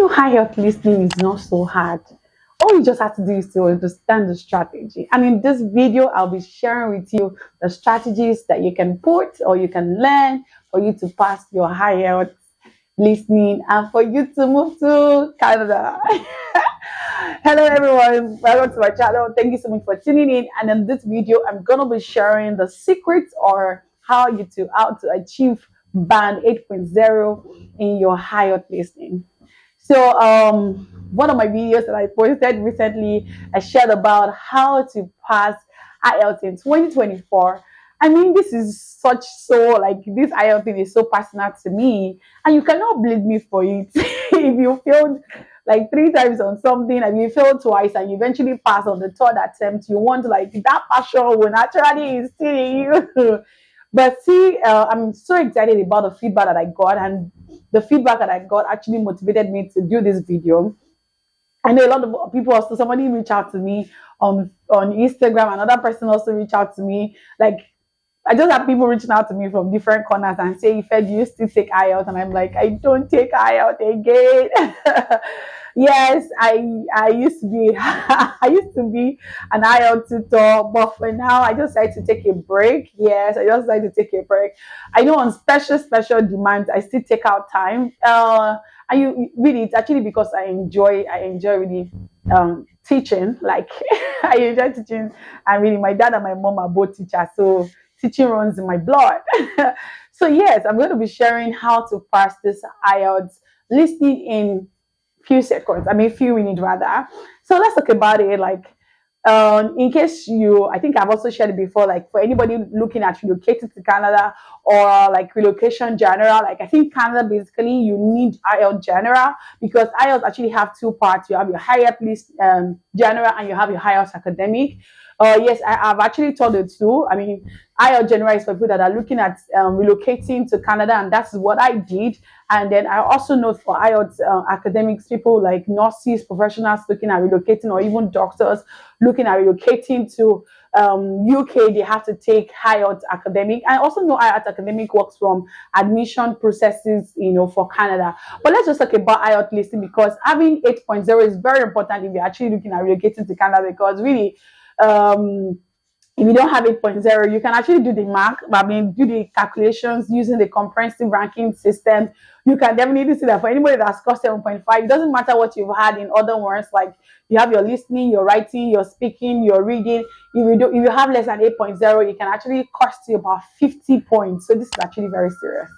you IELTS listening is not so hard. All you just have to do is to understand the strategy. And in this video, I'll be sharing with you the strategies that you can put or you can learn for you to pass your IELTS listening and for you to move to Canada. Hello everyone, welcome to my channel. Thank you so much for tuning in. And in this video, I'm gonna be sharing the secrets or how to achieve band 8.0 in your IELTS listening. So one of my videos that I posted recently, I shared about how to pass IELTS in 2024. I mean, this is this IELTS thing is so personal to me, and you cannot blame me for it. If you failed like 3 times on something and you failed twice and you eventually pass on the third attempt, you want that passion will naturally instill in you. But see, I'm so excited about the feedback that I got, and the feedback that I got actually motivated me to do this video. I know a lot of people also, somebody reached out to me on Instagram, another person also reached out to me. Like, I just have people reaching out to me from different corners and say, "Ifed, do you still take IELTS?" And I'm like, I don't take IELTS again. Yes, I used to be I used to be an IELTS tutor, but for now I just like to take a break. Yes, I just like to take a break. I know on special demands I still take out time. And you really, it's actually because I enjoy really teaching. Like I enjoy teaching, and really my dad and my mom are both teachers, so teaching runs in my blood. So yes, I'm going to be sharing how to pass this IELTS listening in few minutes rather. So let's talk about it. Like, in case I think I've also shared it before, like for anybody looking at relocating to Canada or like relocation general, like I think Canada basically you need IELTS general, because IELTS actually have two parts. You have your IELTS general and you have your IELTS academic. Yes, I've actually taught it too. I mean, IELTS general is for people that are looking at relocating to Canada, and that's what I did. And then I also know for IELTS academics, people like nurses, professionals looking at relocating, or even doctors looking at relocating to UK, they have to take IELTS academic. I also know IELTS academic works from admission processes, for Canada. But let's just talk about IELTS listening, because having 8.0 is very important if you're actually looking at relocating to Canada, because really, if you don't have 8.0, you can actually do the do the calculations using the comprehensive ranking system. You can definitely see that for anybody that scored 7.5, it doesn't matter what you've had in other words, like you have your listening, your writing, your speaking, your reading. If you have less than 8.0, it can actually cost you about 50 points. So this is actually very serious.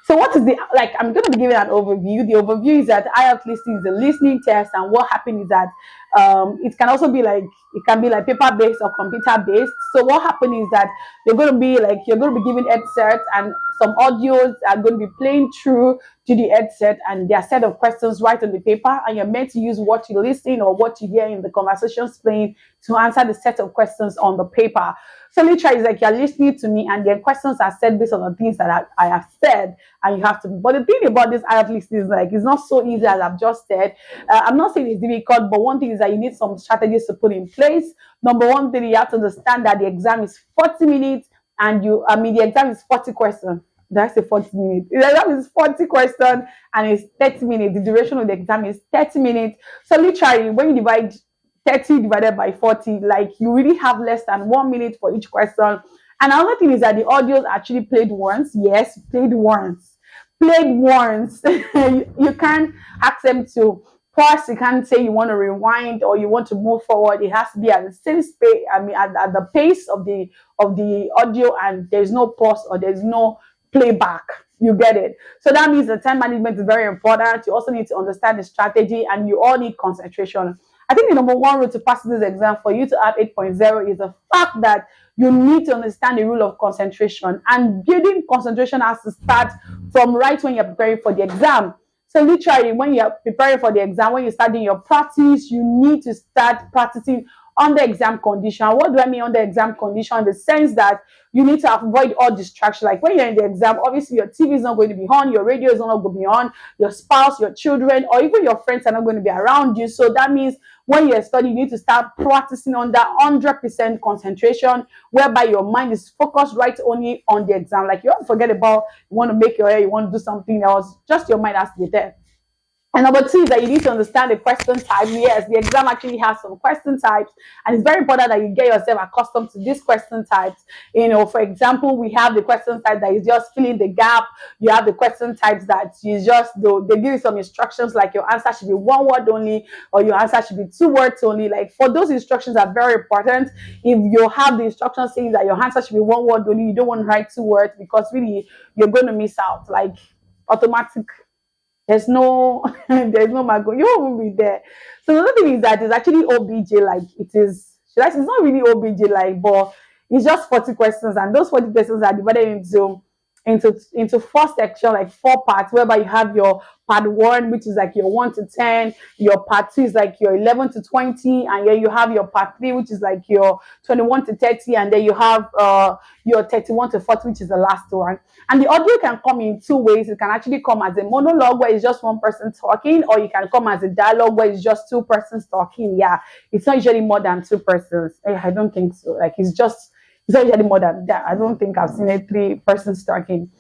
So what is I'm going to be giving an overview. The overview is that IELTS listening is a listening test, and what happens is that it can also be paper-based or computer-based. So what happens is that you're going to be given headsets, and some audios are going to be playing through to the headset, and there are a set of questions right on the paper, and you're meant to use what you listen or what you hear in the conversations playing to answer the set of questions on the paper. So literally, it's like you're listening to me, and the questions are said based on the things that I have said, and you have to. But the thing about this IELTS listening is it's not so easy as I've just said. I'm not saying it's difficult, but one thing is that you need some strategies to put in place. Number one thing, you have to understand that the exam is 40 minutes, and the exam is 40 questions. That's a 40 minutes. The exam is 40 questions and it's 30 minutes. The duration of the exam is 30 minutes. So literally, when you divide 30 divided by 40, like you really have less than 1 minute for each question. And another thing is that the audios actually played once. Yes, played once. Played once. You can't ask them to pause. You can't say you want to rewind or you want to move forward. It has to be at the same space. I mean, at the pace of the audio, and there's no pause or there's no playback. You get it? So that means the time management is very important. You also need to understand the strategy, and you all need concentration. I think the number one rule to pass this exam for you to have 8.0 is the fact that you need to understand the rule of concentration. And building concentration has to start from right when you're preparing for the exam. So literally, when you're preparing for the exam, when you're starting your practice, you need to start practicing under exam condition. What do I mean under exam condition? In the sense that you need to avoid all distraction. Like when you're in the exam, obviously your TV is not going to be on, your radio is not going to be on, your spouse, your children, or even your friends are not going to be around you. So that means when you're studying, you need to start practicing under 100% concentration, whereby your mind is focused right only on the exam. Like you don't forget about, you want to make your hair, you want to do something else, just your mind has to be there. And number two is that you need to understand the question type. Yes, the exam actually has some question types, and it's very important that you get yourself accustomed to these question types. You know, for example, we have the question type that is just filling the gap. You have the question types that you just do, they give you some instructions like your answer should be one word only, or your answer should be two words only. Like for those instructions are very important. If you have the instructions saying that your answer should be one word only, you don't want to write two words because really you're going to miss out. Like automatic, there's no there's no mago. You won't be there. So another thing is that it's actually OBJ like it is. It's not really OBJ like, but it's just 40 questions, and those 40 questions are divided into four sections, like four parts, whereby you have your part one, which is like your 1 to 10, your part two is like your 11 to 20, and then you have your part three, which is like your 21 to 30, and then you have your 31 to 40, which is the last one. And the audio can come in two ways. It can actually come as a monologue where it's just one person talking, or you can come as a dialogue where it's just two persons talking. Yeah, it's not usually more than two persons. I don't think so. Like it's not usually more than that. I don't think I've seen it three persons talking.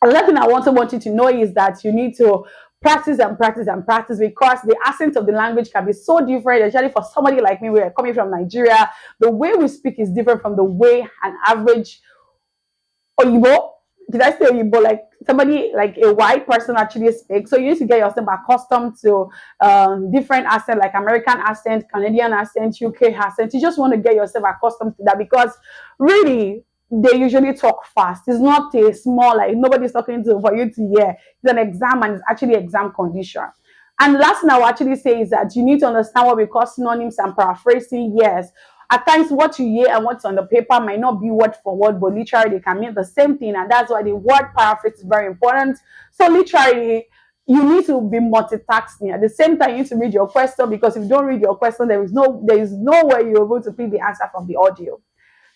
Another thing I also want you to know is that you need to practice and practice and practice, because the accent of the language can be so different, especially for somebody like me. We're coming from Nigeria. The way we speak is different from the way an average Oyibo, did I say Oyibo? Like somebody, like a white person actually speaks. So you need to get yourself accustomed to different accent, like American accent, Canadian accent, UK accent. You just want to get yourself accustomed to that, because really they usually talk fast. It's not a small, like nobody's talking to for you to hear. It's an exam, and it's actually exam condition. And the last thing I will actually say is that you need to understand what we call synonyms and paraphrasing. Yes, at times what you hear and what's on the paper might not be word for word, but literally they can mean the same thing, and that's why the word paraphrase is very important. So literally, you need to be multitasking. At the same time, you need to read your question, because if you don't read your question, there is no way you're able to pick the answer from the audio.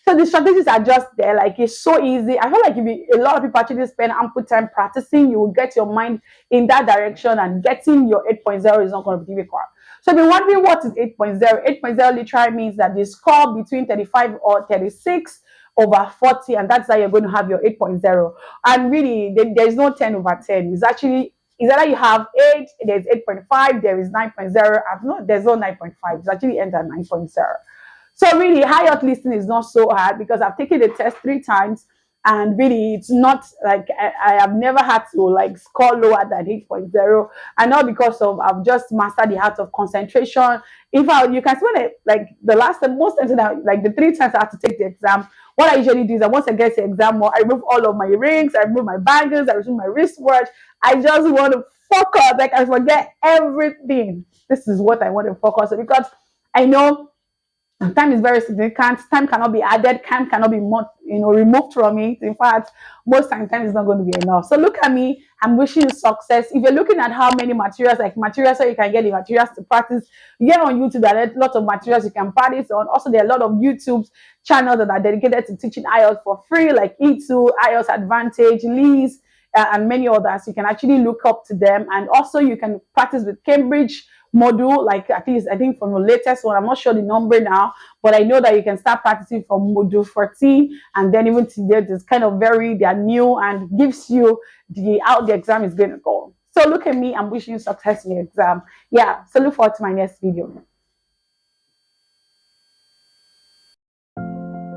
So the strategies are just there. Like it's so easy. I feel like if a lot of people actually spend ample time practicing, you will get your mind in that direction, and getting your 8.0 is not going to be difficult. So if you're wondering what is 8.0, 8.0 literally means that the score between 35 or 36 over 40, and that's how you're going to have your 8.0. And really, there's no 10 over 10. It's actually, is either you have 8, there's 8.5, there is 9.0. No, there's no 9.5. It's actually ends at 9.0. So really, IELTS listening is not so hard, because I've taken the test 3 times, and really it's not like I have never had to like score lower than 8.0, and not because of I've just mastered the art of concentration. In fact, you can see when like the last time, most times that, like the 3 times I had to take the exam, what I usually do is that once I get the exam, I remove all of my rings, I remove my bangles, I remove my wristwatch. I just want to focus, like I forget everything. This is what I want to focus on, because I know time is very significant. Time cannot be added. Time cannot be removed from it. In fact, most times time is not going to be enough. So look at me. I'm wishing you success. If you're looking at how many materials, like materials, so you can get the materials to practice, get on YouTube. There are a lot of materials you can practice on. Also, there are a lot of YouTube channels that are dedicated to teaching IELTS for free, like E2, IELTS Advantage, Lee's, and many others. You can actually look up to them, and also you can practice with Cambridge module, like at least I think from the latest one, I'm not sure the number now, but I know that you can start practicing from module 14, and then even today it's kind of they are new, and gives you how the exam is going to go. So look at me, I'm wishing you success in your exam. Yeah, so look forward to my next video.